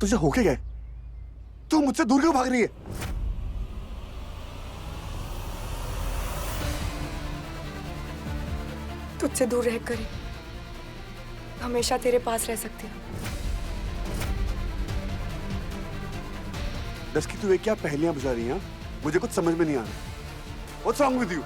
तुझे होके गए? तू मुझसे दूर क्यों भाग रही है? तुझसे दूर रहकर ही हमेशा तेरे पास रह सकती हूँ। दस की तू ये क्या पहेलियां बुझा रही है? मुझे कुछ समझ में नहीं आ रहा। What's wrong with you?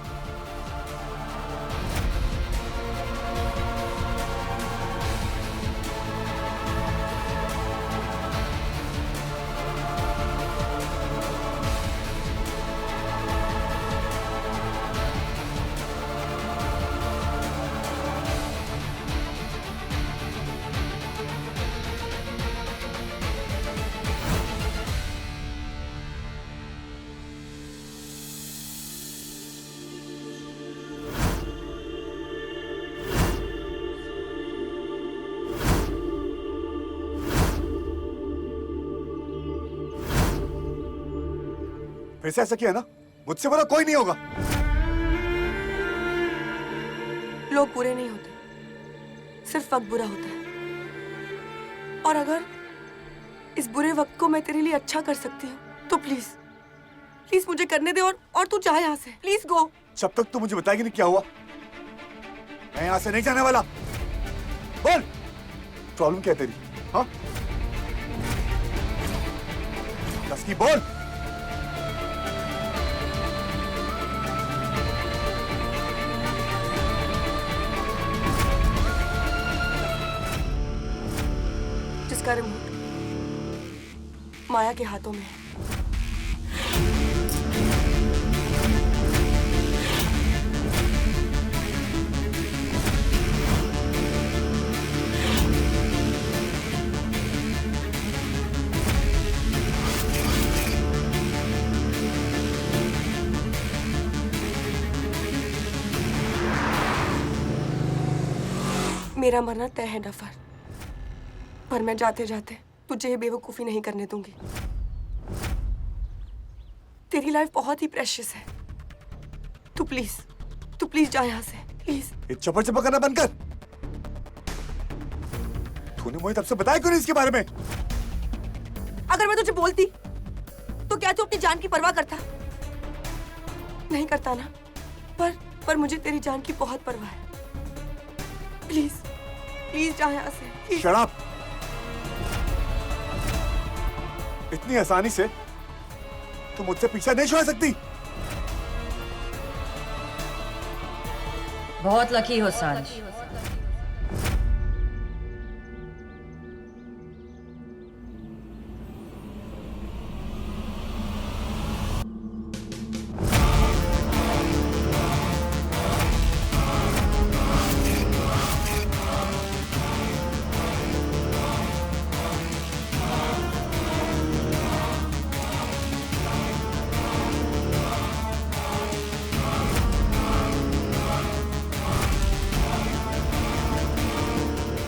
फिर से ऐसा किया ना, मुझसे बुरा कोई नहीं होगा। लोग बुरे नहीं होते, सिर्फ वक्त बुरा होता है। और अगर इस बुरे वक्त को मैं तेरे लिए अच्छा कर सकती हूँ तो प्लीज प्लीज मुझे करने दे और तू जा यहाँ से, प्लीज गो। जब तक तू मुझे बताएगी नहीं क्या हुआ, मैं यहाँ से नहीं जाने वाला। बोल, प्रॉब्लम क्या है तेरी? हाँ, दस की बोल। जिसका रिमोट माया के हाथों में है। मेरा मरना तय है डफर, पर मैं जाते जाते तुझे ये बेवकूफी नहीं करने दूंगी। तेरी लाइफ बहुत ही प्रेशियस है। तू प्लीज जा यहाँ से, प्लीज। ये चपर चपर करना बंद कर। तूने मुझे तब से बताया क्यों नहीं इसके बारे में? अगर मैं तुझे बोलती तो क्या तू अपनी जान की परवाह करता? नहीं करता ना। पर मुझे तेरी जान की बहुत परवाह है। प्लीज जा यहाँ से। Shut up. इतनी आसानी से तुम मुझसे पीछा नहीं छुड़ा सकती। बहुत लकी हो सांझ।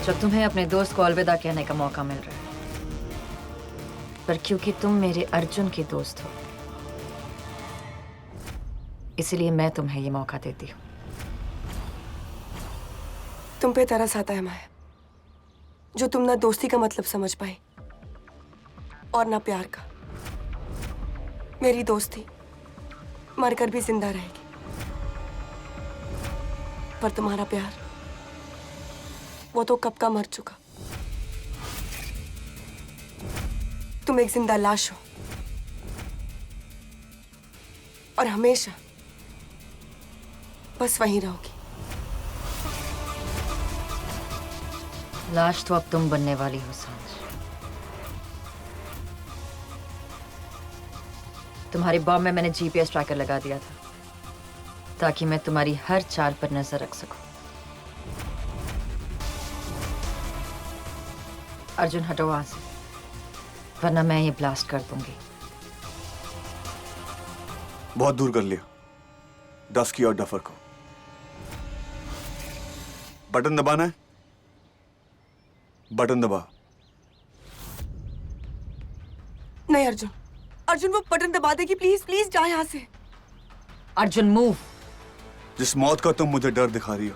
जब तुम्हें अपने दोस्त को अलविदा कहने का मौका मिल रहा है, पर क्योंकि तुम मेरे अर्जुन की दोस्त हो, इसलिए मैं तुम्हें ये मौका देती हूँ। तुम पे तरस आता है माया, जो तुम ना दोस्ती का मतलब समझ पाई और ना प्यार का। मेरी दोस्ती मरकर भी जिंदा रहेगी, पर तुम्हारा प्यार वो तो कब का मर चुका। तुम एक जिंदा लाश हो और हमेशा बस वहीं रहोगी। लाश तो अब तुम बनने वाली हो सांझ। तुम्हारी बॉम्ब में मैंने जीपीएस ट्रैकर लगा दिया था ताकि मैं तुम्हारी हर चाल पर नजर रख सकूं। अर्जुन हटो वहां से, वरना मैं ये ब्लास्ट कर दूंगी। बहुत दूर कर लिया डस्की और डफर को। बटन दबाना है, बटन दबा। नहीं अर्जुन वो बटन दबा देगी। प्लीज जा यहाँ से। अर्जुन मूव। जिस मौत का तुम मुझे डर दिखा रही हो,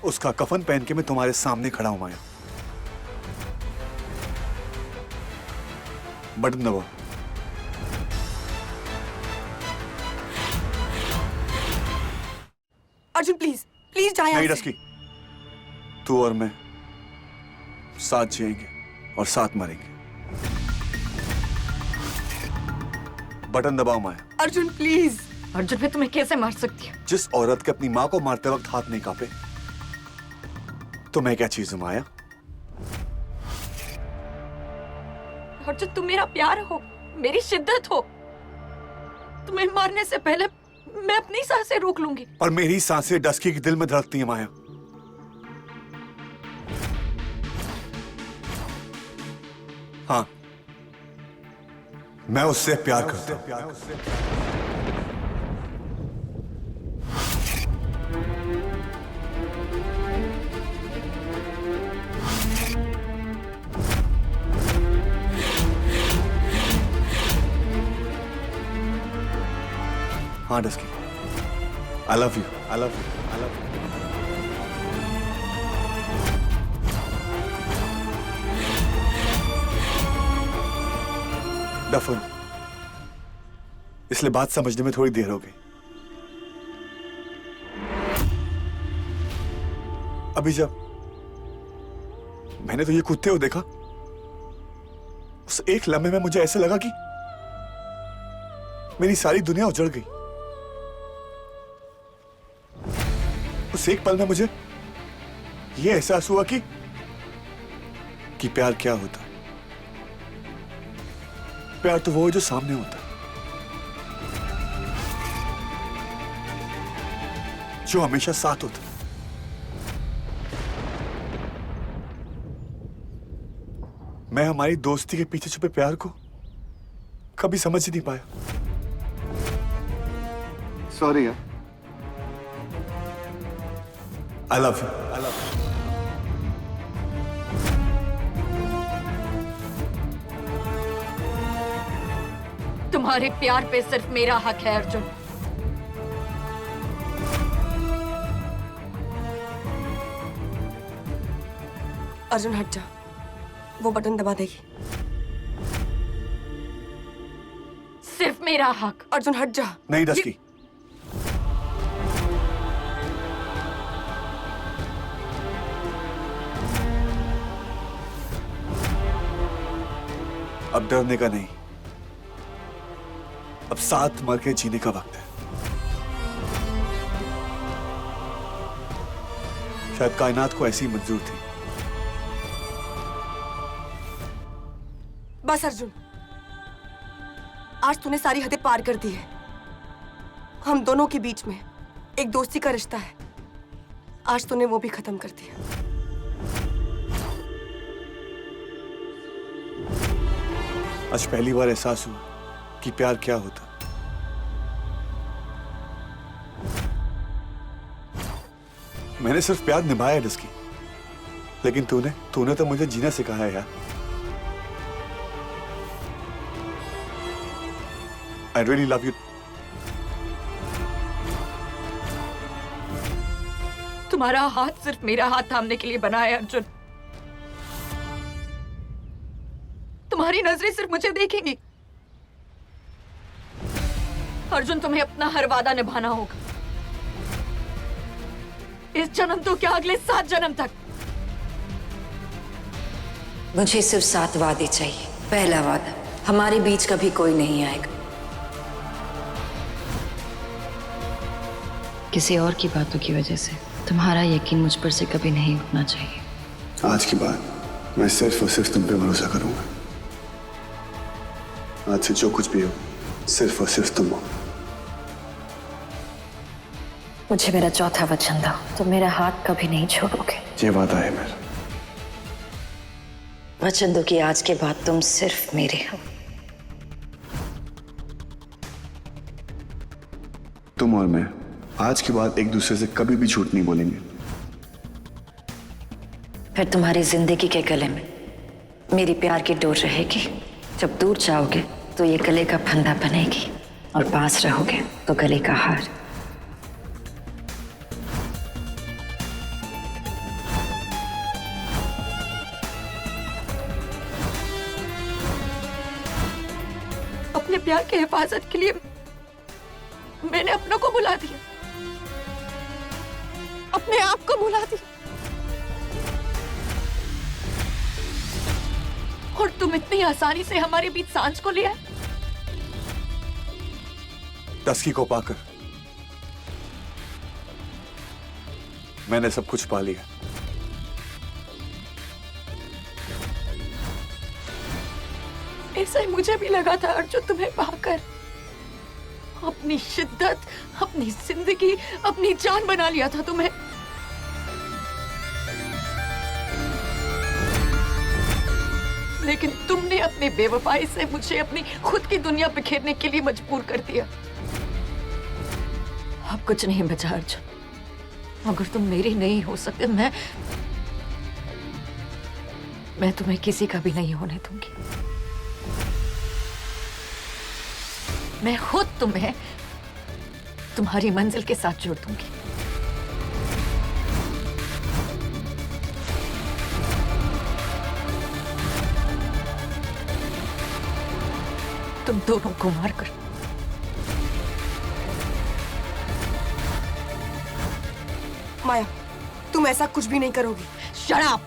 उसका कफन पहन के मैं तुम्हारे सामने खड़ा हूं माया। बटन दबाओ। अर्जुन प्लीज प्लीज जाए नहीं यहाँ से। डस्की, तू और मैं साथ जिएंगे और साथ मरेंगे। बटन दबाओ माया। अर्जुन प्लीज। अर्जुन, मैं तुम्हें कैसे मार सकती हूँ? जिस औरत के अपनी माँ को मारते वक्त हाथ नहीं कांपे, तो मैं क्या चीज हूं माया? अर्जुन, तुम मेरा प्यार हो, मेरी शिद्दत हो। तुम्हें मारने से पहले मैं अपनी सांसें रोक लूंगी। और मेरी सांसें डस्की के दिल में धड़कती हैं माया। हाँ, मैं उससे प्यार करता हूं। हाँ dusky, I love you, I love you, I love you. दफन, इसलिए बात समझने में थोड़ी देर हो गई। अभी जब मैंने तो ये कुत्ते को देखा, उस एक लम्हे में मुझे ऐसे लगा कि मेरी सारी दुनिया उजड़ गई। उस एक पल में मुझे यह एहसास हुआ कि प्यार क्या होता है। प्यार तो वो है जो सामने होता है, जो हमेशा साथ होता है। मैं हमारी दोस्ती के पीछे छुपे प्यार को कभी समझ ही नहीं पाया। सॉरी यार। I love you. I love you. तुम्हारे प्यार पे सिर्फ मेरा हक है अर्जुन। अर्जुन हट जा, वो बटन दबा देगी। सिर्फ मेरा हक। अर्जुन हट जा। नहीं डस्की, अब डरने का नहीं, अब साथ मर के जीने का वक्त है। शायद कायनात को ऐसी मंजूर थी। बस अर्जुन, आज तूने सारी हदें पार कर दी है। हम दोनों के बीच में एक दोस्ती का रिश्ता है, आज तूने वो भी खत्म कर दिया। आज पहली बार एहसास हुआ कि प्यार क्या होता। मैंने सिर्फ प्यार निभाया है डस्की, लेकिन तूने तो मुझे जीना सिखाया है यार। I really love you. तुम्हारा हाथ सिर्फ मेरा हाथ थामने के लिए बना है अर्जुन। तुम्हारी नजरें सिर्फ मुझे देखेंगी। अर्जुन, तुम्हें अपना हर वादा निभाना होगा। इस जन्म तो क्या, अगले 7 जन्म तक। मुझे सिर्फ 7 वादे चाहिए। पहला वादा, हमारे बीच कभी कोई नहीं आएगा। किसी और की बातों की वजह से तुम्हारा यकीन मुझ पर से कभी नहीं उठना चाहिए। आज के बाद मैं सिर्फ और सिर्फ तुम पे भरोसा करूंगा। आज से जो कुछ भी हो, सिर्फ और सिर्फ तुम हो। मुझे मेरा चौथा वचन दो, तुम मेरा हाथ कभी नहीं छोड़ोगे। ये वादा है मेरा। वचन दो कि आज के बाद तुम सिर्फ मेरे हो। तुम और मैं आज के बाद एक दूसरे से कभी भी झूठ नहीं बोलेंगे। फिर तुम्हारी जिंदगी के गले में मेरी प्यार की डोर रहेगी। जब दूर जाओगे तो ये गले का फंदा बनेगी, और पास रहोगे तो गले का हार। अपने प्यार की हिफाजत के लिए मैंने अपनों को बुला दिया, अपने आप को बुला दिया। और तुम इतनी आसानी से हमारे बीच सांझ को लिया। टस्की को पाकर मैंने सब कुछ पा लिया। ऐसा ही मुझे भी लगा था अर्जुन, तुम्हें पाकर अपनी शिद्दत, अपनी जिंदगी, अपनी जान बना लिया था तुम्हें। लेकिन तुमने अपनी बेवफाई से मुझे अपनी खुद की दुनिया बिखेरने के लिए मजबूर कर दिया। अब कुछ नहीं बचा अर्जुन। अगर तुम मेरी नहीं हो सकते, मैं तुम्हें किसी का भी नहीं होने दूंगी। मैं खुद तुम्हें तुम्हारी मंजिल के साथ जोड़ दूंगी। तुम दोनों को मारकर माया, तुम ऐसा कुछ भी नहीं करोगी। Shut up!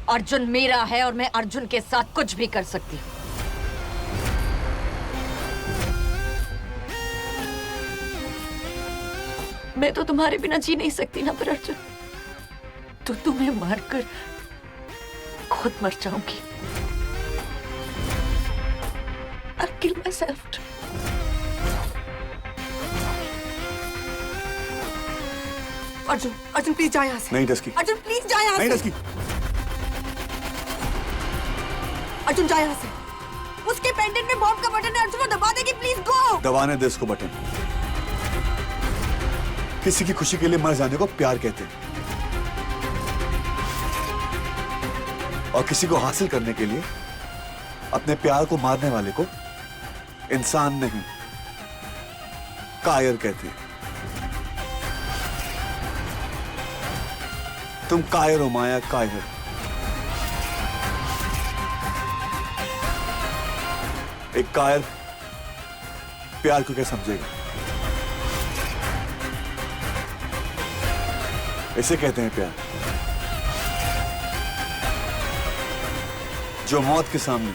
अर्जुन मेरा है और मैं अर्जुन के साथ कुछ भी कर सकती हूँ। मैं तो तुम्हारे बिना जी नहीं सकती ना, पर अर्जुन तो तुम्हें मारकर खुद मर जाऊंगी। I'll kill myself. Arjun, Arjun please जा यहाँ से। नहीं टस्की, अर्जुन प्लीज जा यहाँ नहीं से। टस्की। अर्जुन जा यहाँ से। उसके पेंडेंट में बॉम्ब का बटन है, अर्जुन वो दबा देगी, प्लीज गो। दबाने दे इसको बटन। किसी की खुशी के लिए मर जाने को प्यार कहते हैं, और किसी को हासिल करने के लिए अपने प्यार को मारने वाले को इंसान नहीं, कायर कहते हैं। तुम कायर हो माया, कायर। एक कायर प्यार को क्या समझेगा? इसे कहते हैं प्यार। जो मौत के सामने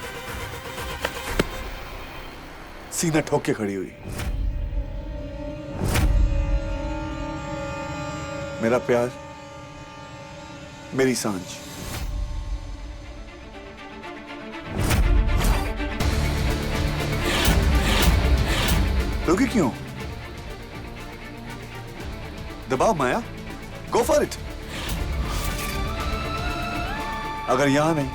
सीना ठोक के खड़ी हुई। मेरा प्यार, मेरी सांझ। रुकी क्यों? दबाओ माया, गो फॉर इट। अगर यहां नहीं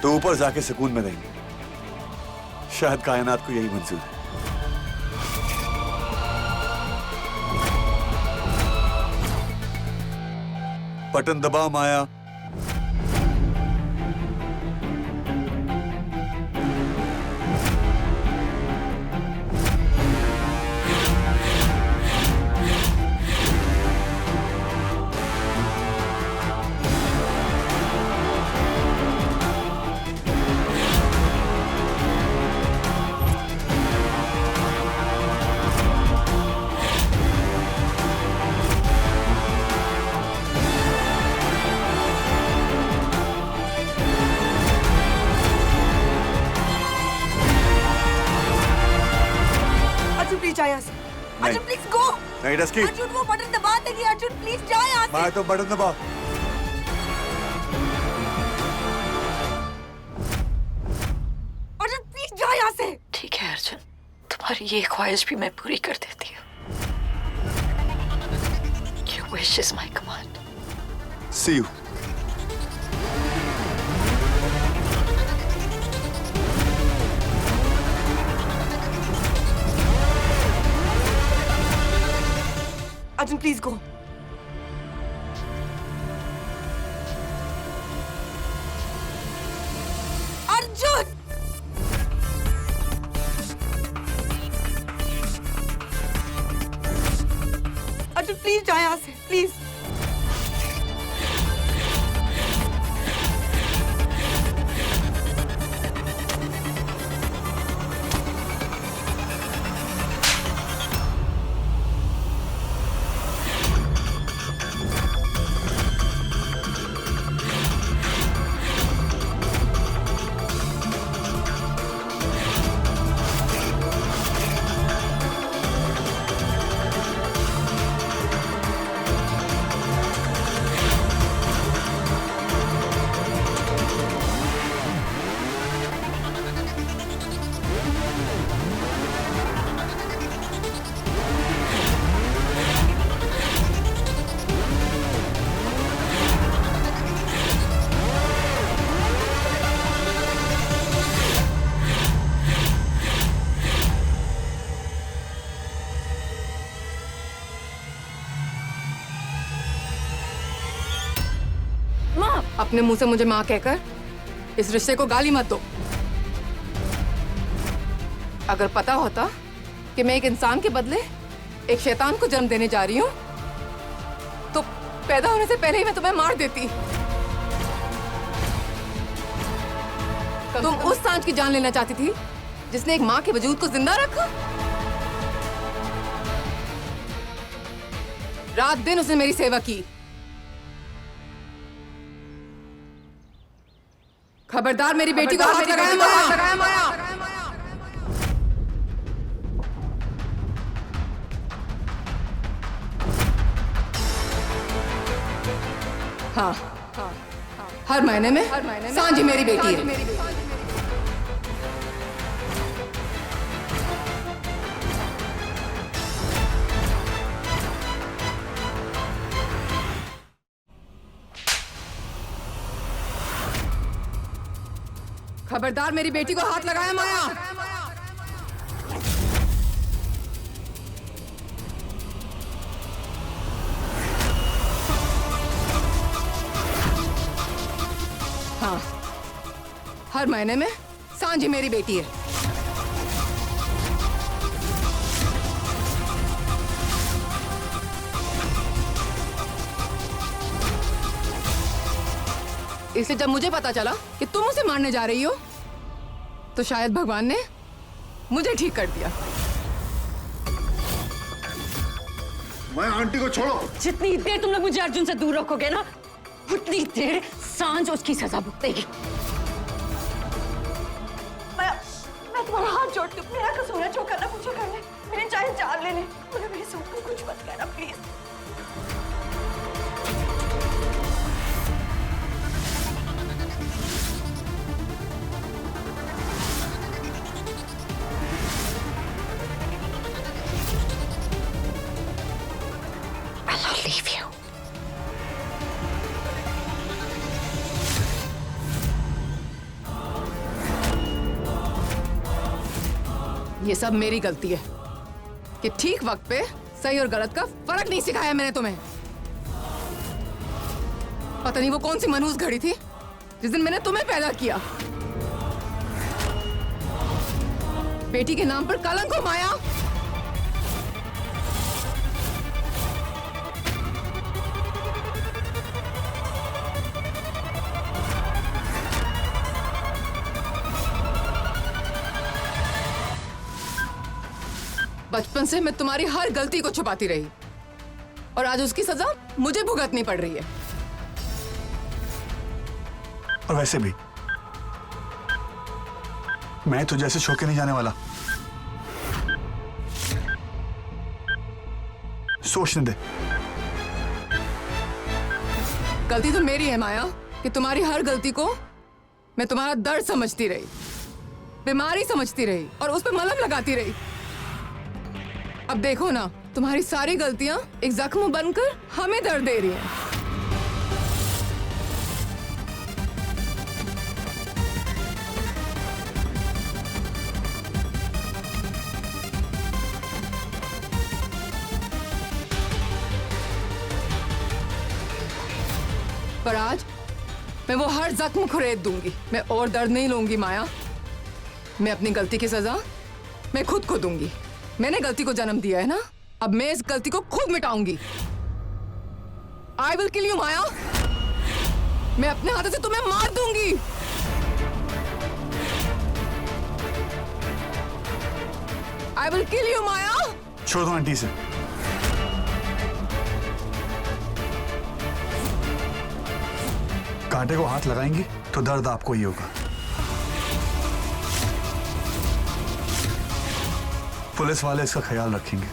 तो ऊपर जाके सुकून में रहेंगे। शायद कायनात को यही मंजूर है। बटन दबाओ माया। जा यहाँ से। Arjun please go. नहीं टस्की, अर्जुन वो बटन दबा देगी। अर्जुन प्लीज जा यहाँ से। माया तो बटन दबाओ। अर्जुन प्लीज जा यहाँ से। ठीक है अर्जुन, तुम्हारी ये ख्वाहिश भी मैं पूरी कर देती हूँ। Your wish is my command. See you. Arjun please go. Arjun Arjun please जा यहाँ से, प्लीज। अपने मुंह से मुझे माँ कहकर इस रिश्ते को गाली मत दो। अगर पता होता कि मैं एक इंसान के बदले एक शैतान को जन्म देने जा रही हूँ तो पैदा होने से पहले ही मैं तुम्हें मार देती। तुम उस सांझ की जान लेना चाहती थी जिसने एक माँ के वजूद को जिंदा रखा। रात दिन उसने मेरी सेवा की। खबरदार मेरी बेटी को हाथ लगाया माया। हाँ, हर महीने में सांझी मेरी बेटी है। खबरदार मेरी बेटी को हाथ लगाया माया। हाँ, हर महीने में सांझी मेरी बेटी है। इसलिए जब मुझे पता चला कि तुम उसे मारने जा रही हो तो शायद भगवान ने मुझे ठीक कर दिया। मैं आंटी को छोड़ो। जितनी देर तुम लोग मुझे अर्जुन से दूर रखोगे ना, उतनी देर सांझ उसकी सजा भुगतेगी। मैं तुम्हारा हाथ जोड़ती हूँ, मेरा कसूर है, जो करना मुझे करने, मेरी चाहे जान ले ले, मुझे मेरी सूट को कुछ मत कहना प्लीज। I'll leave you. ये सब मेरी गलती है कि ठीक वक्त पे सही और गलत का फर्क नहीं सिखाया मैंने तुम्हें। पता नहीं वो कौन सी मनहूस घड़ी थी जिस दिन मैंने तुम्हें पैदा किया। बेटी के नाम पर कलंक हो माया। बचपन से मैं तुम्हारी हर गलती को छुपाती रही और आज उसकी सजा मुझे भुगतनी पड़ रही है। और वैसे भी मैं तो जैसे छोड़ के नहीं जाने वाला। सोचने दे। गलती तो मेरी है माया कि तुम्हारी हर गलती को मैं तुम्हारा दर्द समझती रही, बीमारी समझती रही और उस पर मलहम लगाती रही। अब देखो ना, तुम्हारी सारी गलतियां एक जख्म बनकर हमें दर्द दे रही हैं। पर आज मैं वो हर जख्म खुरेद दूंगी। मैं और दर्द नहीं लूंगी माया। मैं अपनी गलती की सजा मैं खुद को दूंगी। मैंने गलती को जन्म दिया है ना, अब मैं इस गलती को खुद मिटाऊंगी। आई विल किल यू माया। मैं अपने हाथों से तुम्हें मार दूंगी। आई विल किल यू माया। छोड़ दो आंटी से। कांटे को हाथ लगाएंगी तो दर्द आपको ही होगा। पुलिस वाले इसका ख्याल रखेंगे।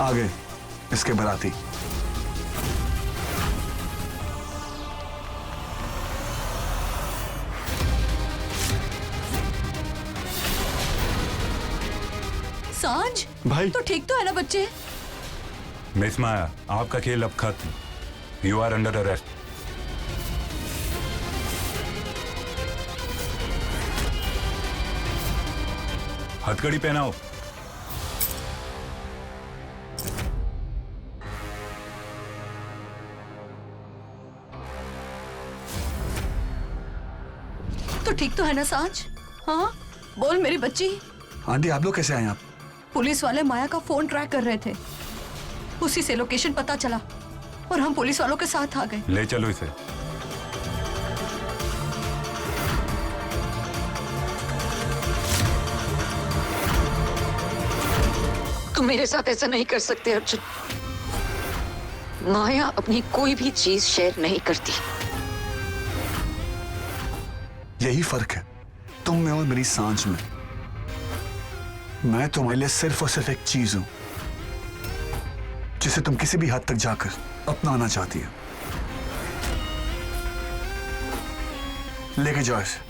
आगे इसके बराती। सांझ भाई तो ठीक तो है ना बच्चे? मिस माया, आपका खेल अब खत्म। You are under arrest. हथकड़ी पहनाओ। तो ठीक तो है ना सांझ? हाँ बोल मेरी बच्ची। आंटी आप लोग कैसे आए आप? पुलिस वाले माया का फोन ट्रैक कर रहे थे, उसी से लोकेशन पता चला और हम पुलिस वालों के साथ आ गए। ले चलो इसे। तुम मेरे साथ ऐसा नहीं कर सकते अर्जुन। माया अपनी कोई भी चीज शेयर नहीं करती। यही फर्क है तुम में और मेरी सांझ में। मैं तुम्हारे लिए सिर्फ और सिर्फ एक चीज हूं जिसे तुम किसी भी हद तक जाकर अपनाना चाहती हो। लेके जाओ इसे।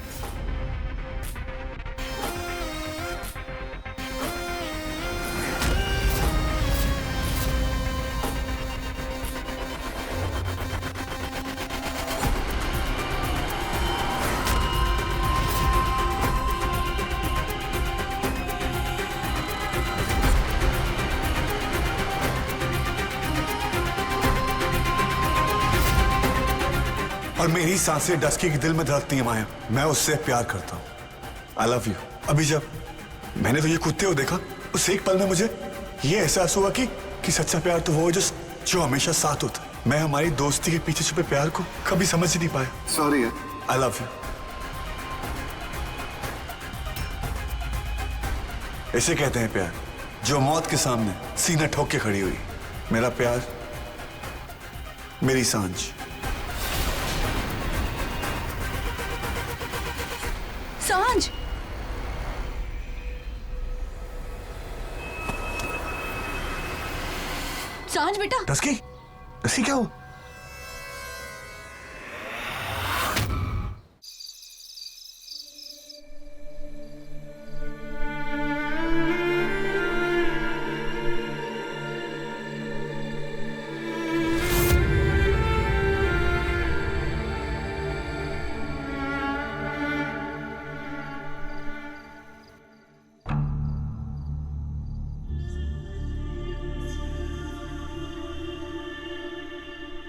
और मेरी सांसें डस्की के दिल में धड़कती हैं माया। मैं उससे प्यार करता हूं। I love you. अभी जब मैंने तो ये कुत्ते को देखा उस एक पल में मुझे ये एहसास हुआ कि सच्चा प्यार तो वो है जो हमेशा साथ होता है। मैं हमारी दोस्ती के पीछे छुपे प्यार को कभी समझ ही नहीं पाया। सॉरी है। I love you. इसे कहते हैं प्यार, जो मौत के सामने सीना ठोक के खड़ी हुई। मेरा प्यार, मेरी सांझ। सांझ सांझ बेटा। डस्की क्या हो?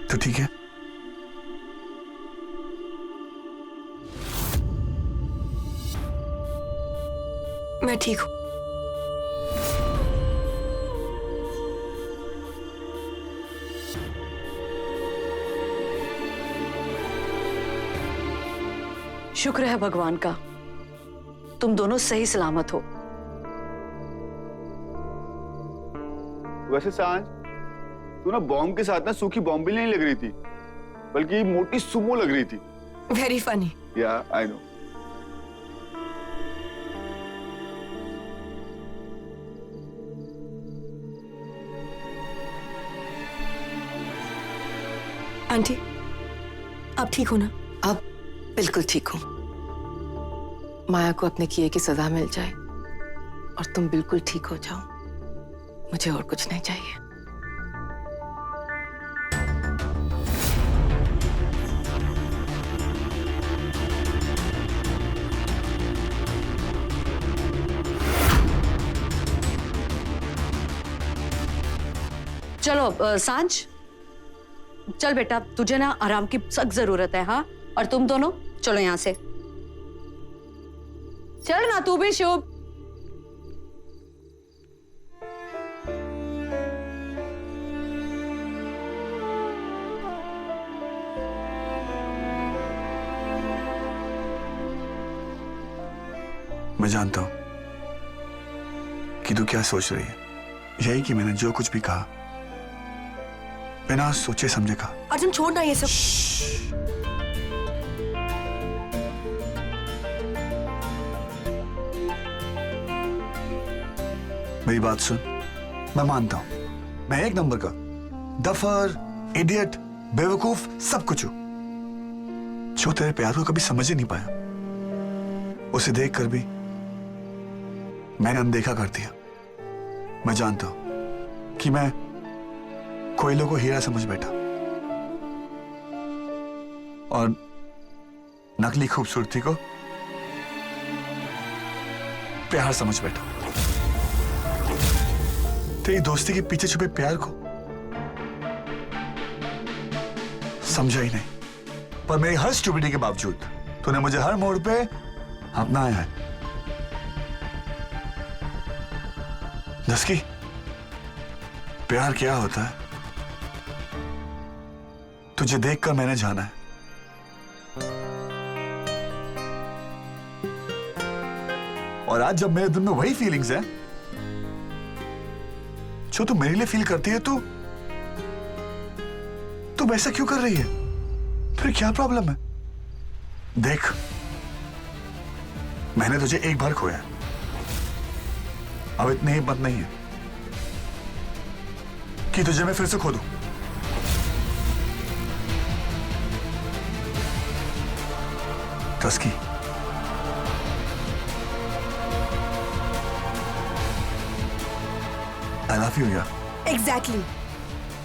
तो ठीक है। मैं ठीक हूं। शुक्र है भगवान का, तुम दोनों सही सलामत हो। वैसे सांझ, तू ना बॉम्ब के साथ ना सूखी बॉम्ब भी नहीं लग रही थी, बल्कि मोटी सुमो लग रही थी। Very funny. या आई नो। आंटी आप ठीक हो ना? अब बिल्कुल ठीक हूँ। माया को अपने किए की सजा मिल जाए और तुम बिल्कुल ठीक हो जाओ, मुझे और कुछ नहीं चाहिए। चलो सांझ, चल बेटा, तुझे ना आराम की सख्त जरूरत है। हाँ, और तुम दोनों चलो यहां से। चल ना तू भी शुभ। मैं जानता हूं कि तू क्या सोच रही है। यही कि मैंने जो कुछ भी कहा बिना सोचे समझे कहा। अर्जुन छोड़ ना ये सब। मेरी बात सुन, मैं मानता हूं मैं एक नंबर का दफर, इडियट, बेवकूफ सब कुछ हूं जो तेरे प्यार को कभी समझ ही नहीं पाया। उसे देखकर भी मैंने अनदेखा कर दिया। मैं जानता हूं कि मैं कोयलों को हीरा समझ बैठा, और नकली खूबसूरती को प्यार समझ बैठा। तेरी दोस्ती के पीछे छुपे प्यार को समझा ही नहीं, पर मेरी हर स्टूपिडिटी के बावजूद तूने मुझे हर मोड़ पे अपनाया है। दस्की, प्यार क्या होता है तुझे देखकर मैंने जाना है। और आज जब मेरे दिल में वही फीलिंग्स हैं जो तू मेरे लिए फील करती है, तू वैसा क्यों कर रही है? फिर क्या प्रॉब्लम है? देख, मैंने तुझे एक बार खोया, अब इतनी हिम्मत नहीं है कि तुझे मैं फिर से खो दूं। तस्की, I love you यार। Exactly.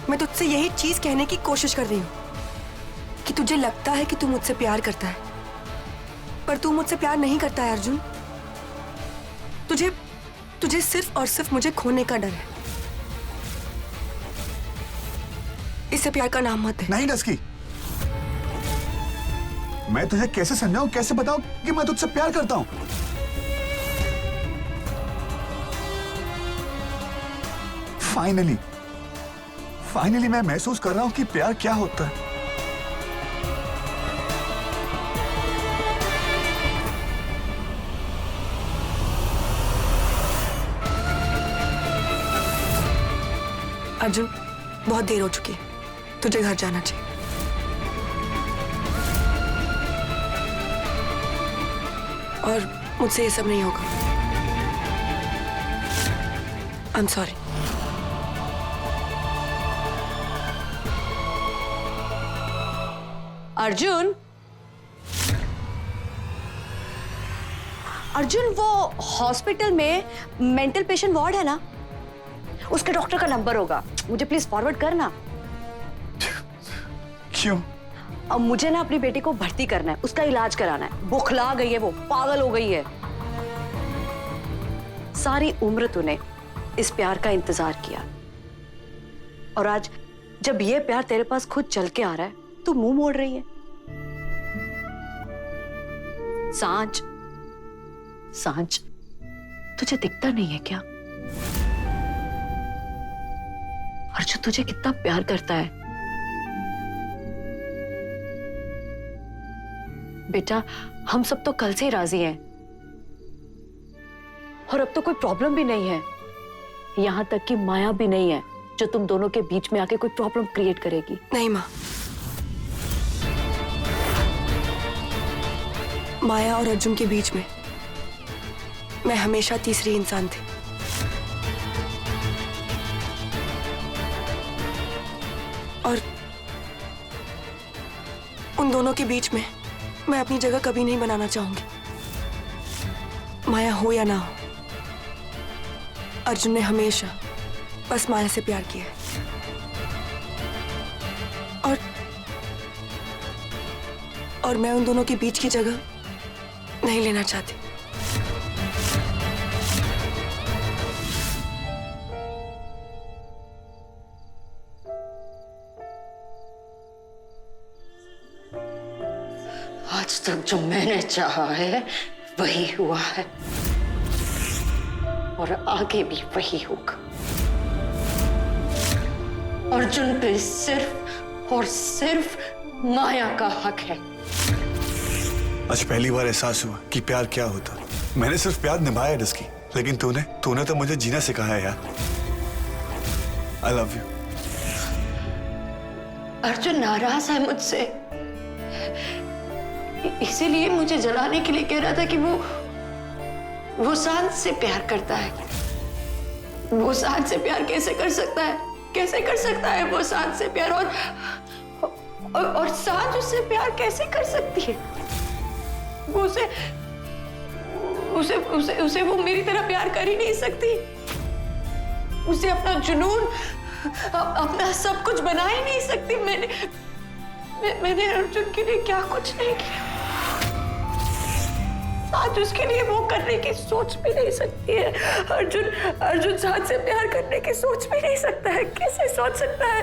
मैं तुझसे यही चीज कहने की कोशिश कर रही हूँ कि तुझे लगता है कि तू मुझसे प्यार करता है, पर तू मुझसे प्यार नहीं करता है अर्जुन। तुझे सिर्फ और सिर्फ मुझे खोने का डर है। इसे प्यार का नाम मत दे। नहीं डस्की, मैं तुझे कैसे समझाऊं, कैसे बताऊं कि मैं तुझसे प्यार करता हूं? फाइनली मैं महसूस कर रहा हूं कि प्यार क्या होता है। अर्जुन, बहुत देर हो चुकी है, तुझे घर जाना चाहिए। और मुझसे ये सब नहीं होगा। I am sorry. Arjun, Arjun, वो हॉस्पिटल में मेंटल पेशेंट वार्ड है ना, उसके डॉक्टर का नंबर होगा, मुझे प्लीज फॉरवर्ड करना। क्यों? अब मुझे ना अपनी बेटी को भर्ती करना है, उसका इलाज कराना है। बुखला गई है, वो पागल हो गई है। सारी उम्र तूने इस प्यार का इंतजार किया, और आज जब ये प्यार तेरे पास खुद चल के आ रहा है, तू मुंह मोड़ रही है। सांझ, तुझे दिखता नहीं है क्या अर्जुन तुझे कितना प्यार करता है? बेटा, हम सब तो कल से ही राजी हैं, और अब तो कोई प्रॉब्लम भी नहीं है। यहां तक कि माया भी नहीं है जो तुम दोनों के बीच में आके कोई प्रॉब्लम क्रिएट करेगी। नहीं माँ, माया और अर्जुन के बीच में मैं हमेशा तीसरी इंसान थी। और उन दोनों के बीच में मैं अपनी जगह कभी नहीं बनाना चाहूंगी। माया हो या ना हो, अर्जुन ने हमेशा बस माया से प्यार किया है। और मैं उन दोनों के बीच की जगह नहीं लेना चाहती। आज तक जो मैंने चाहा है वही हुआ है, और आगे भी वही होगा। अर्जुन पे सिर्फ और सिर्फ माया का हक है। आज पहली बार एहसास हुआ कि प्यार क्या होता। मैंने सिर्फ प्यार निभाया डस्की, लेकिन तूने तो मुझे जीना सिखाया है यार। I love you. अर्जुन नाराज है मुझसे, इसीलिए मुझे जलाने के लिए कह रहा था कि वो सांझ से प्यार करता है। वो सांझ से प्यार कैसे कर सकता है? कैसे कर सकता है वो सांझ से प्यार? और सांझ उससे प्यार कैसे कर सकती है? उसे वो मेरी तरह प्यार कर ही नहीं सकती। उसे अपना जुनून, अपना सब कुछ बना ही नहीं सकती। मैंने अर्जुन के लिए क्या कुछ नहीं किया। आज उसके लिए वो करने की सोच भी नहीं सकती है। अर्जुन साथ से प्यार करने की सोच भी नहीं सकता है। कैसे सोच सकता है?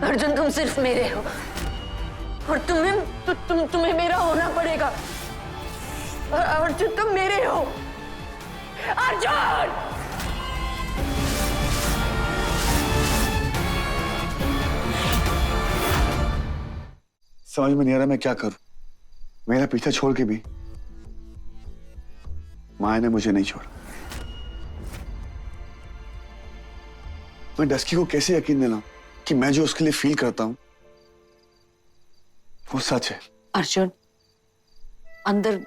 अर्जुन, तुम सिर्फ मेरे हो और तुम्हें मेरा होना पड़ेगा। अर्जुन, तुम मेरे हो। अर्जुन! समझ में नहीं आ रहा मैं क्या करूं। मेरा पीछा छोड़ के भी माया ने मुझे नहीं छोड़ा। मैं डस्की को कैसे यकीन दिलाऊं कि मैं जो उसके लिए फील करता हूं वो सच है। अर्जुन, अंदर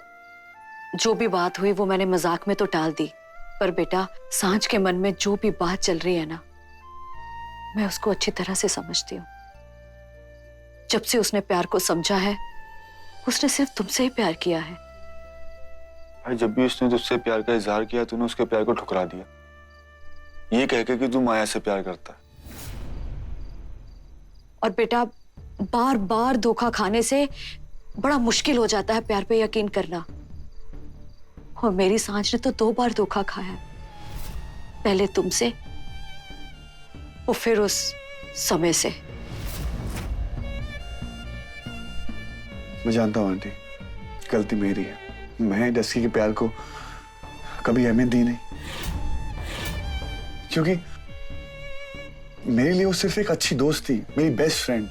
जो भी बात हुई वो मैंने मजाक में तो टाल दी, पर बेटा सांझ के मन में जो भी बात चल रही है ना, मैं उसको अच्छी तरह से समझती हूँ। जब से उसने प्यार को समझा है, उसने सिर्फ तुमसे ही प्यार किया है। भाई, जब भी उसने तुझसे प्यार का इजहार किया तूने उसके प्यार को ठुकरा दिया, ये कह के कि तू माया से प्यार करता है। और बेटा बार बार धोखा खाने से बड़ा मुश्किल हो जाता है प्यार पे यकीन करना। और मेरी सांझ ने तो 2 बार धोखा खाया है, पहले तुमसे और फिर उस समय से। मैं जानता हूं आंटी, गलती मेरी है। मैं डस्की के प्यार को कभी अहमियत दी नहीं, क्योंकि मेरे लिए वो सिर्फ एक अच्छी दोस्त थी, मेरी बेस्ट फ्रेंड।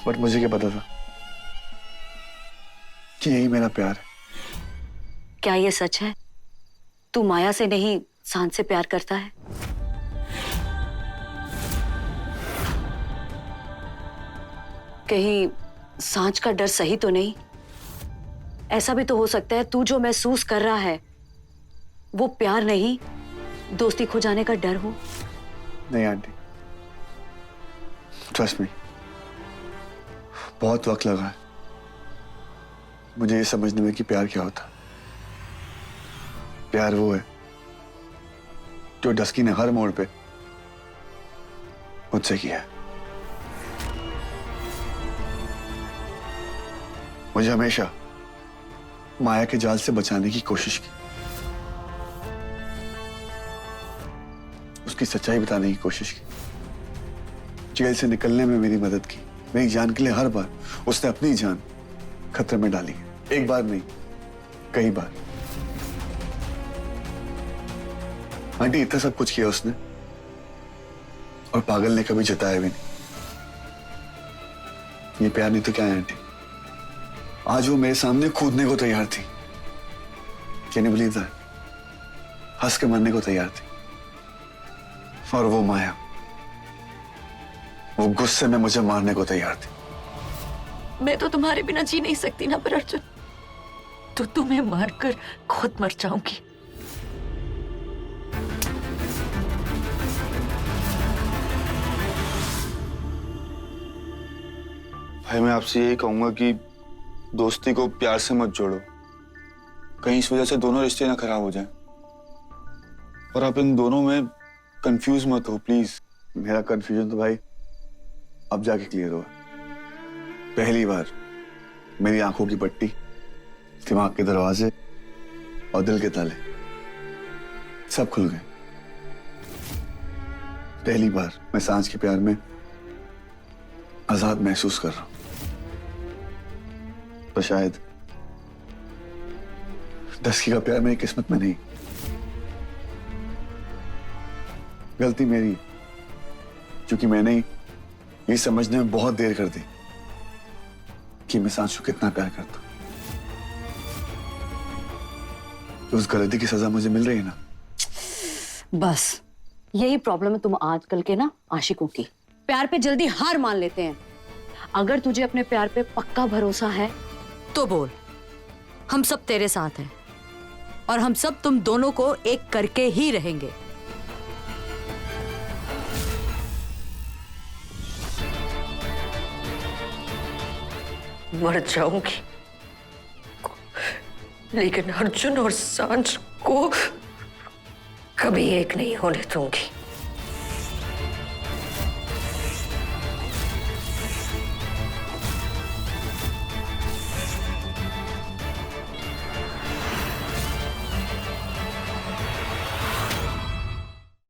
बट मुझे क्या पता था कि यही मेरा प्यार है। क्या ये सच है? तू माया से नहीं सांझ से प्यार करता है? कहीं सांझ का डर सही तो नहीं? ऐसा भी तो हो सकता है तू जो महसूस कर रहा है वो प्यार नहीं, दोस्ती खो जाने का डर हो। नहीं आंटी, ट्रस्ट मी, बहुत वक्त लगा है मुझे ये समझने में कि प्यार क्या होता है। प्यार वो है जो डस्की ने हर मोड़ पे मुझसे किया है। मुझे हमेशा माया के जाल से बचाने की कोशिश की, उसकी सच्चाई बताने की कोशिश की, जेल से निकलने में मेरी मदद की। मेरी जान के लिए हर बार उसने अपनी जान खतरे में डाली है। एक बार नहीं, कई बार। आंटी, इतना सब कुछ किया उसने और पागल ने कभी जताया भी नहीं। ये प्यार नहीं तो क्या है आंटी? आज वो मेरे सामने कूदने को तैयार थी, कैन यू बिलीव दैट? हंस के मरने को तैयार थी। और वो माया, वो गुस्से में मुझे मारने को तैयार थी। मैं तो तुम्हारे बिना जी नहीं सकती ना पर अर्जुन, तो तुम्हें मारकर खुद मर जाऊंगी। भाई, मैं आपसे यही कहूंगा कि दोस्ती को प्यार से मत जोड़ो, कहीं इस वजह से दोनों रिश्ते ना खराब हो जाएं। और आप इन दोनों में कंफ्यूज मत हो प्लीज। मेरा कंफ्यूजन तो भाई अब जाके क्लियर हुआ। पहली बार मेरी आंखों की पट्टी, दिमाग के दरवाजे और दिल के ताले सब खुल गए। पहली बार मैं सांझ के प्यार में आजाद महसूस कर रहा हूं। तो शायद डस्की का प्यार मेरी किस्मत में नहीं। गलती मेरी, क्योंकि मैंने ये समझने में बहुत देर कर दी कि मैं सांझ को कितना प्यार करता हूं। तो उस गलती की सजा मुझे मिल रही है ना। बस यही प्रॉब्लम है तुम आजकल के ना आशिकों की। प्यार पे जल्दी हार मान लेते हैं। अगर तुझे अपने प्यार पे पक्का भरोसा है तो बोल, हम सब तेरे साथ हैं और हम सब तुम दोनों को एक करके ही रहेंगे। मर जाऊंगी, लेकिन अर्जुन और सांझ को कभी एक नहीं होने दूंगी।